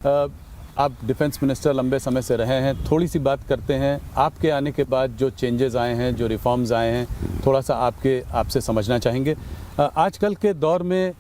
आप defence minister लंबे समय से रहे हैं, थोड़ी सी बात करते हैं आपके आने के बाद जो चेंजेस आए हैं, जो रिफॉर्म्स आए हैं, थोड़ा सा आपसे समझना चाहेंगे। आजकल के दौर में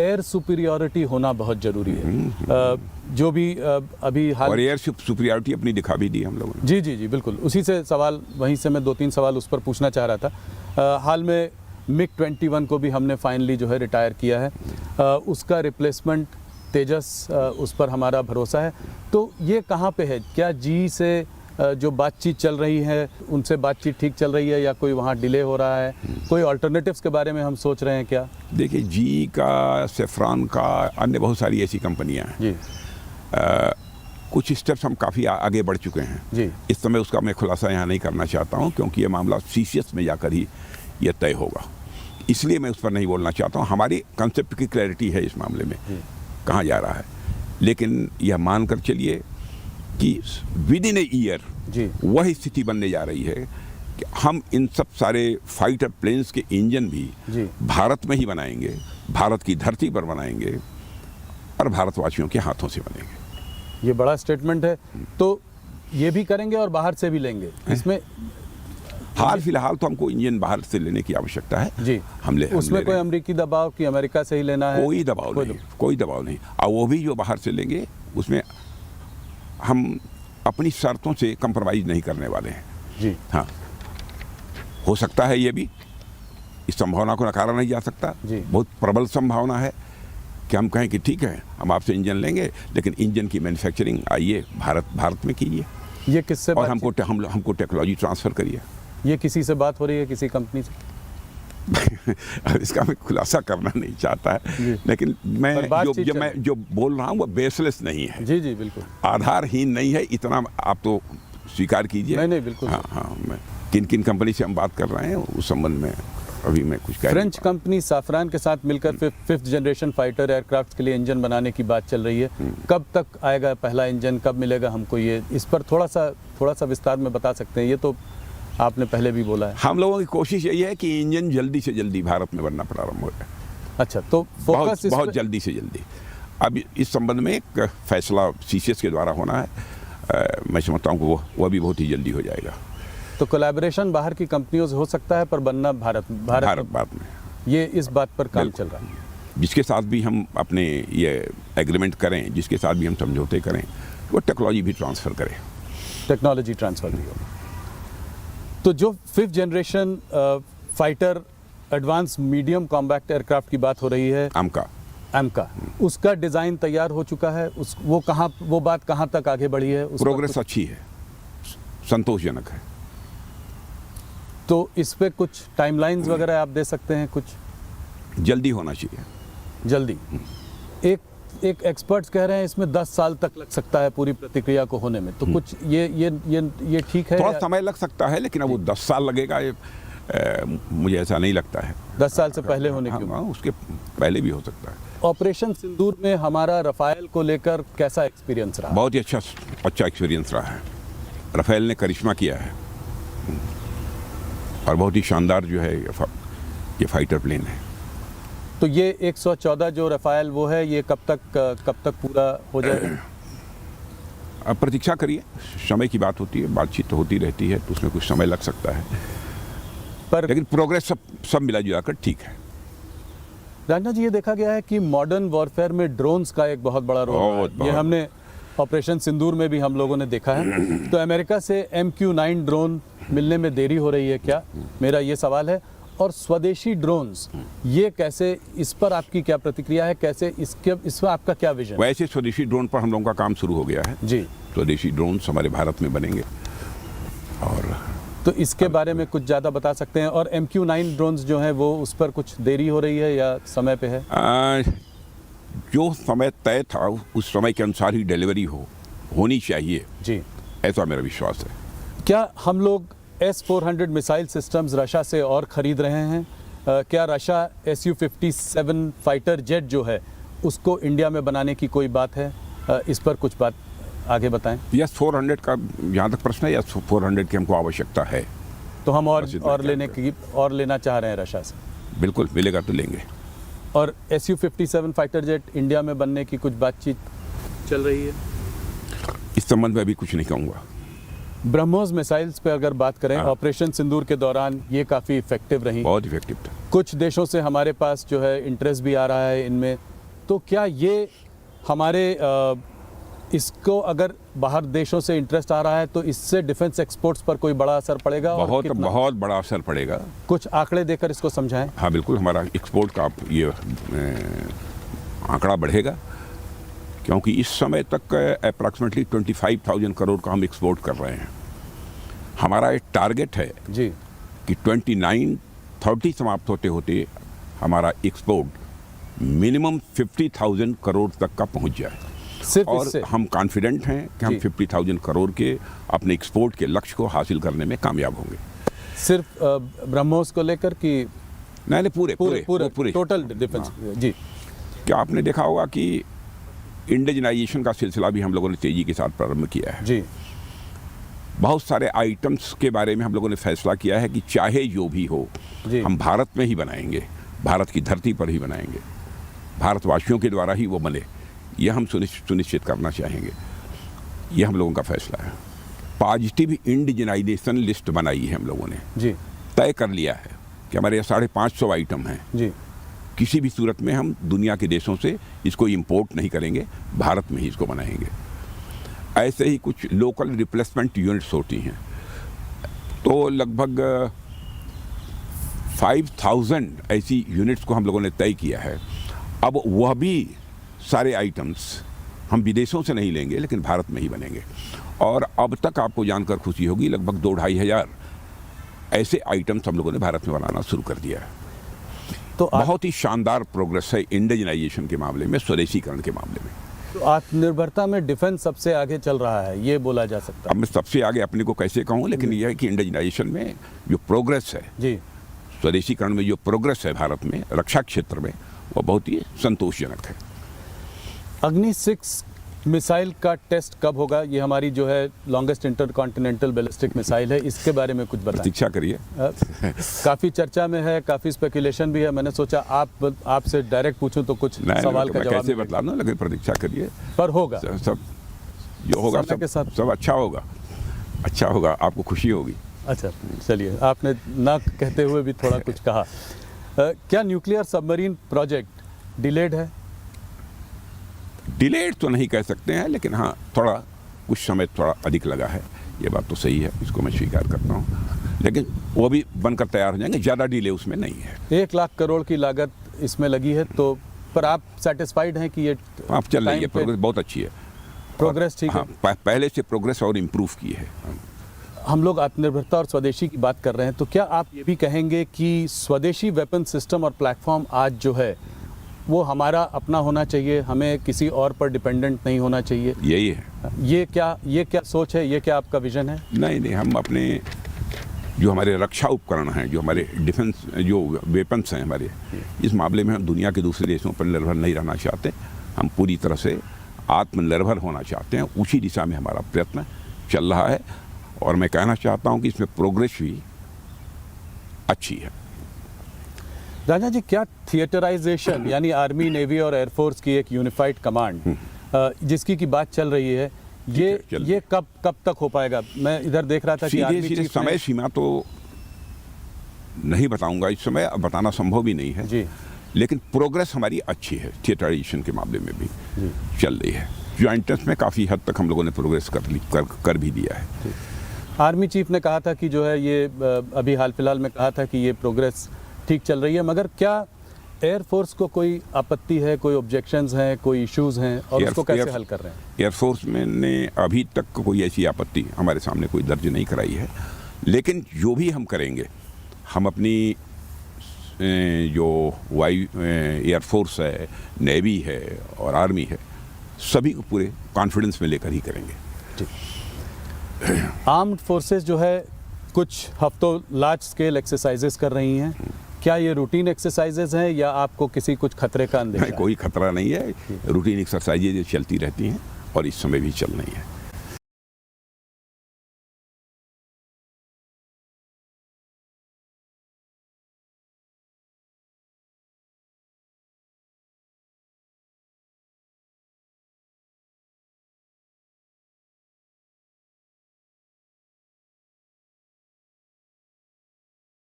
एयर सुपीरियॉरिटी होना बहुत ज़रूरी है। जो भी अभी हाल और एयर सुपीरियॉरिटी अपनी दिखा भी दी हम लोगों ने। जी जी जी बिल्कुल, उसी से सवाल, वहीं से मैं 2-3 सवाल उस पर पूछना चाह रहा था। हाल में MiG-21 को भी हमने फाइनली जो है रिटायर किया है। उसका रिप्लेसमेंट तेजस, उस पर हमारा भरोसा है। तो ये कहाँ पे है? क्या जी से जो बातचीत चल रही है उनसे बातचीत ठीक चल रही है या कोई वहाँ डिले हो रहा है? कोई अल्टरनेटिव्स के बारे में हम सोच रहे हैं क्या? देखिए, जी का, सेफ्रॉन का, अन्य बहुत सारी ऐसी कंपनियां हैं जी। कुछ स्टेप्स हम काफ़ी आगे बढ़ चुके हैं जी। इस समय उसका मैं खुलासा यहाँ नहीं करना चाहता हूँ, क्योंकि ये मामला CCS में जाकर ही ये तय होगा, इसलिए मैं उस पर नहीं बोलना चाहता हूँ। हमारी कंसेप्ट की क्लैरिटी है इस मामले में कहाँ जा रहा है, लेकिन यह मानकर चलिए कि विद इन ए ईयर वह स्थिति बनने जा रही है कि हम इन सब सारे फाइटर प्लेन्स के इंजन भी भारत में ही बनाएंगे, भारत की धरती पर बनाएंगे और भारतवासियों के हाथों से बनेंगे। ये बड़ा स्टेटमेंट है। तो ये भी करेंगे और बाहर से भी लेंगे? इसमें हाल फिलहाल तो हमको इंजन बाहर से लेने की आवश्यकता है जी। उसमें कोई अमेरिकी दबाव कि अमेरिका से ही लेना है? कोई दबाव नहीं। और वो भी जो बाहर से लेंगे उसमें हम अपनी शर्तों से कंप्रोमाइज नहीं करने वाले हैं जी। हाँ, हो सकता है ये भी, इस संभावना को नकारा नहीं जा सकता। बहुत प्रबल संभावना है कि हम कहें कि ठीक है, हम आपसे इंजन लेंगे, लेकिन इंजन की मैन्युफैक्चरिंग आइए भारत में कीजिए। ये किससे और हमको टेक्नोलॉजी ट्रांसफ़र करिए। ये किसी से बात हो रही है, किसी कंपनी से? इसका मैं खुलासा करना नहीं चाहता है, लेकिन मैं जो बोल रहा हूँ वो बेसलेस नहीं है। जी जी बिल्कुल, आधारहीन नहीं है, इतना आप तो स्वीकार कीजिए। नहीं बिल्कुल। हाँ, मैं किन कंपनी से हम बात कर रहे हैं उस संबंध में अभी मैं कुछ कह। फ्रेंच कंपनी साफरान के साथ मिलकर 5th जनरेशन फाइटर एयरक्राफ्ट के लिए इंजन बनाने की बात चल रही है। कब तक आएगा पहला इंजन, कब मिलेगा हमको? ये इस पर थोड़ा सा विस्तार में बता सकते हैं? ये तो आपने पहले भी बोला है। हम लोगों की कोशिश यही है कि इंजन जल्दी से जल्दी भारत में बनना प्रारंभ हो जाए। अच्छा, तो फोकस बहुत जल्दी से जल्दी। अब इस संबंध में एक फैसला CCS के द्वारा होना है। मैं समझता हूँ कि वह भी बहुत ही जल्दी हो जाएगा। तो कोलैबोरेशन बाहर की कंपनियों से हो सकता है, पर बनना भारत में। ये इस बात पर काम चल रहा है। जिसके साथ भी हम अपने ये एग्रीमेंट करें, जिसके साथ भी हम समझौते करें, वो टेक्नोलॉजी भी ट्रांसफ़र करें। टेक्नोलॉजी ट्रांसफ़र भी हो। तो जो 5th generation fighter advance medium combat aircraft की बात हो रही है, AMCA, उसका डिज़ाइन तैयार हो चुका है। वो बात कहाँ तक आगे बढ़ी है? प्रोग्रेस अच्छी है, संतोषजनक है। तो इस पे कुछ टाइमलाइंस वगैरह आप दे सकते हैं? कुछ जल्दी होना चाहिए। जल्दी। एक एक्सपर्ट्स कह रहे हैं इसमें 10 साल तक लग सकता है पूरी प्रतिक्रिया को होने में। तो कुछ ये ठीक है? थोड़ा समय लग सकता है, लेकिन अब वो 10 साल लगेगा मुझे ऐसा नहीं लगता है। 10 साल से पहले होने की? उसके पहले भी हो सकता है। ऑपरेशन सिंदूर में हमारा रफाल को लेकर कैसा एक्सपीरियंस रहा? बहुत ही अच्छा एक्सपीरियंस रहा है। रफाल ने करिश्मा किया है और बहुत ही शानदार जो है ये फाइटर प्लेन है। तो ये 114 जो रफाल वो है, ये कब तक पूरा हो जाएगा? अब प्रतीक्षा करिए, समय की बात होती है, बातचीत तो होती रहती है, तो उसमें कुछ समय लग सकता है, लेकिन प्रोग्रेस सब मिला जुलाकर ठीक है। राजनाथ जी, ये देखा गया है कि मॉडर्न वॉरफेयर में ड्रोन्स का एक बहुत बड़ा रोल है। ये हमने ऑपरेशन सिंदूर में भी हम लोगों ने देखा है। तो अमेरिका से MQ-9 ड्रोन मिलने में देरी हो रही है क्या? मेरा ये सवाल है। और स्वदेशी ड्रोन्स, ये कैसे, इस पर आपकी क्या प्रतिक्रिया है? कैसे इसमें आपका क्या विजन? वैसे स्वदेशी ड्रोन पर हम लोगों का काम शुरू हो गया है जी। स्वदेशी ड्रोन्स हमारे भारत में बनेंगे। और तो इसके बारे में कुछ ज़्यादा बता सकते हैं? और MQ-9 ड्रोन्स जो हैं वो, उस पर कुछ देरी हो रही है या समय पे है? जो समय तय था उस समय के अनुसार ही डिलीवरी होनी चाहिए जी, ऐसा मेरा विश्वास है। क्या हम लोग S-400 मिसाइल सिस्टम्स रशिया से और ख़रीद रहे हैं? क्या रशिया Su-57 फाइटर जेट जो है उसको इंडिया में बनाने की कोई बात है? इस पर कुछ बात आगे बताएं। S-400 का जहाँ तक प्रश्न है, S-400 की हमको आवश्यकता है। तो हम और लेना चाह रहे हैं रशिया से? बिल्कुल, मिलेगा तो लेंगे। और Su-57 फाइटर जेट इंडिया में बनने की कुछ बातचीत? चल रही है? इस संबंध में अभी कुछ नहीं कहूँगा। ब्रह्मोस मिसाइल्स पे अगर बात करें, ऑपरेशन सिंदूर के दौरान ये काफ़ी इफेक्टिव रही, बहुत इफेक्टिव था। कुछ देशों से हमारे पास जो है इंटरेस्ट भी आ रहा है इनमें, तो क्या ये हमारे इसको अगर बाहर देशों से इंटरेस्ट आ रहा है तो इससे डिफेंस एक्सपोर्ट्स पर कोई बड़ा असर पड़ेगा? और बहुत कितना? बहुत बड़ा असर पड़ेगा। कुछ आंकड़े देकर इसको समझाएं। हाँ बिल्कुल, हमारा एक्सपोर्ट का ये आंकड़ा बढ़ेगा, क्योंकि इस समय तक अप्रॉक्सीमेटली 25,000 करोड़ का हम एक्सपोर्ट कर रहे हैं। हमारा एक टारगेट है जी कि 29-30 समाप्त होते होते हमारा एक्सपोर्ट मिनिमम 50,000 करोड़ तक का पहुंच जाए। सिर्फ और इससे? हम कॉन्फिडेंट हैं कि हम जी। 50,000 करोड़ के अपने एक्सपोर्ट के लक्ष्य को हासिल करने में कामयाब होंगे। सिर्फ ब्रह्मोस को लेकर कि नहीं, पूरे टोटल डिफेंस? जी। क्या आपने देखा होगा कि इंडिजनाइजेशन का सिलसिला भी हम लोगों ने तेजी के साथ प्रारंभ किया है। जी बहुत सारे आइटम्स के बारे में हम लोगों ने फैसला किया है कि चाहे जो भी हो, जी। हम भारत में ही बनाएंगे, भारत की धरती पर ही बनाएंगे, भारतवासियों के द्वारा ही वो बने, यह हम सुनिश्चित करना चाहेंगे। यह हम लोगों का फैसला है। पॉजिटिव इंडिजनाइजेशन लिस्ट बनाई है हम लोगों ने, जी तय कर लिया है कि हमारे 550 आइटम हैं। जी। किसी भी सूरत में हम दुनिया के देशों से इसको इंपोर्ट नहीं करेंगे, भारत में ही इसको बनाएंगे। ऐसे ही कुछ लोकल रिप्लेसमेंट यूनिट्स होती हैं, तो लगभग 5,000 ऐसी यूनिट्स को हम लोगों ने तय किया है। अब वह भी सारे आइटम्स हम विदेशों से नहीं लेंगे, लेकिन भारत में ही बनेंगे। और अब तक आपको जानकर खुशी होगी, लगभग 2-2.5 हज़ार ऐसे आइटम्स हम लोगों ने भारत में बनाना शुरू कर दिया है। तो बहुत ही शानदार प्रोग्रेस है इंडिजनाइजेशन के मामले में, स्वदेशीकरण के मामले में। तो आत्मनिर्भरता में डिफेंस सबसे आगे चल रहा है, ये बोला जा सकता अब मैं सबसे आगे अपने को कैसे कहूँ, लेकिन यह है कि इंडिजनाइजेशन में जो प्रोग्रेस है, जी। स्वदेशीकरण में जो प्रोग्रेस है भारत में रक्षा क्षेत्र में, वो बहुत ही संतोषजनक है। अग्नि 6 मिसाइल का टेस्ट कब होगा? ये हमारी जो है लॉन्गेस्ट इंटरकॉन्टिनेंटल बैलिस्टिक मिसाइल है, इसके बारे में कुछ बताएं। प्रतीक्षा करिए। काफ़ी चर्चा में है, काफ़ी स्पेकुलेशन भी है। मैंने सोचा आपसे डायरेक्ट पूछूं तो कुछ सवाल का जवाब कैसे बतला दूं, लेकिन प्रतीक्षा करिए, पर होगा सब जो होगा समय के साथ। सब अच्छा होगा, अच्छा होगा, आपको खुशी होगी। अच्छा चलिए, आपने ना कहते हुए भी थोड़ा कुछ कहा। क्या न्यूक्लियर सबमरीन प्रोजेक्ट डिलेड है? डिलेड तो नहीं कह सकते हैं, लेकिन हाँ थोड़ा कुछ समय थोड़ा अधिक लगा है, ये बात तो सही है, इसको मैं स्वीकार करता हूँ। लेकिन वो भी बनकर तैयार हो जाएंगे, ज़्यादा डिले उसमें नहीं है। 1 लाख करोड़ की लागत इसमें लगी है, तो पर आप सेटिस्फाइड हैं कि ये आप चल रही है, प्रोग्रेस बहुत अच्छी है, प्रोग्रेस ठीक हाँ, है? पहले से प्रोग्रेस और इम्प्रूव की है। हम लोग आत्मनिर्भरता और स्वदेशी की बात कर रहे हैं, तो क्या आप ये भी कहेंगे कि स्वदेशी वेपन सिस्टम और प्लेटफॉर्म आज जो है वो हमारा अपना होना चाहिए, हमें किसी और पर डिपेंडेंट नहीं होना चाहिए? यही है। ये क्या सोच है, ये क्या आपका विजन है? नहीं, हम अपने जो हमारे रक्षा उपकरण हैं, जो हमारे डिफेंस जो वेपन्स हैं हमारे, इस मामले में हम दुनिया के दूसरे देशों पर निर्भर नहीं रहना चाहते। हम पूरी तरह से आत्मनिर्भर होना चाहते हैं। उसी दिशा में हमारा प्रयत्न चल रहा है, और मैं कहना चाहता हूं कि इसमें प्रोग्रेस भी अच्छी है। राजा जी, क्या थिएटराइजेशन यानी आर्मी, नेवी और एयरफोर्स की एक यूनिफाइड कमांड जिसकी की बात चल रही है, ये कब तक हो पाएगा? मैं इधर देख रहा था कि आर्मी सीधे चीफ समय सीमा तो नहीं बताऊंगा इस समय, अब बताना संभव भी नहीं है जी, लेकिन प्रोग्रेस हमारी अच्छी है। थिएटराइजेशन के मामले में भी जी चल रही है। ज्वाइंटनेस में काफ़ी हद तक हम लोगों ने प्रोग्रेस कर भी दिया है। आर्मी चीफ ने कहा था कि जो है ये अभी हाल फिलहाल में कहा था कि ये प्रोग्रेस ठीक चल रही है, मगर क्या एयरफोर्स को कोई आपत्ति है, कोई ऑब्जेक्शंस हैं, कोई इश्यूज हैं, और उसको कैसे हल कर रहे हैं? एयरफोर्स में ने अभी तक कोई ऐसी आपत्ति हमारे सामने कोई दर्ज नहीं कराई है, लेकिन जो भी हम करेंगे, हम अपनी जो एयरफोर्स है, नेवी है और आर्मी है, सभी को पूरे कॉन्फिडेंस में लेकर ही करेंगे। आर्म्ड फोर्सेस जो है कुछ हफ्तों लार्ज स्केल एक्सरसाइजेस कर रही हैं, क्या ये रूटीन एक्सरसाइजेज हैं या आपको किसी कुछ खतरे का अंदेशा है? कोई खतरा नहीं है, रूटीन एक्सरसाइजेज चलती रहती हैं और इस समय भी चल रही हैं।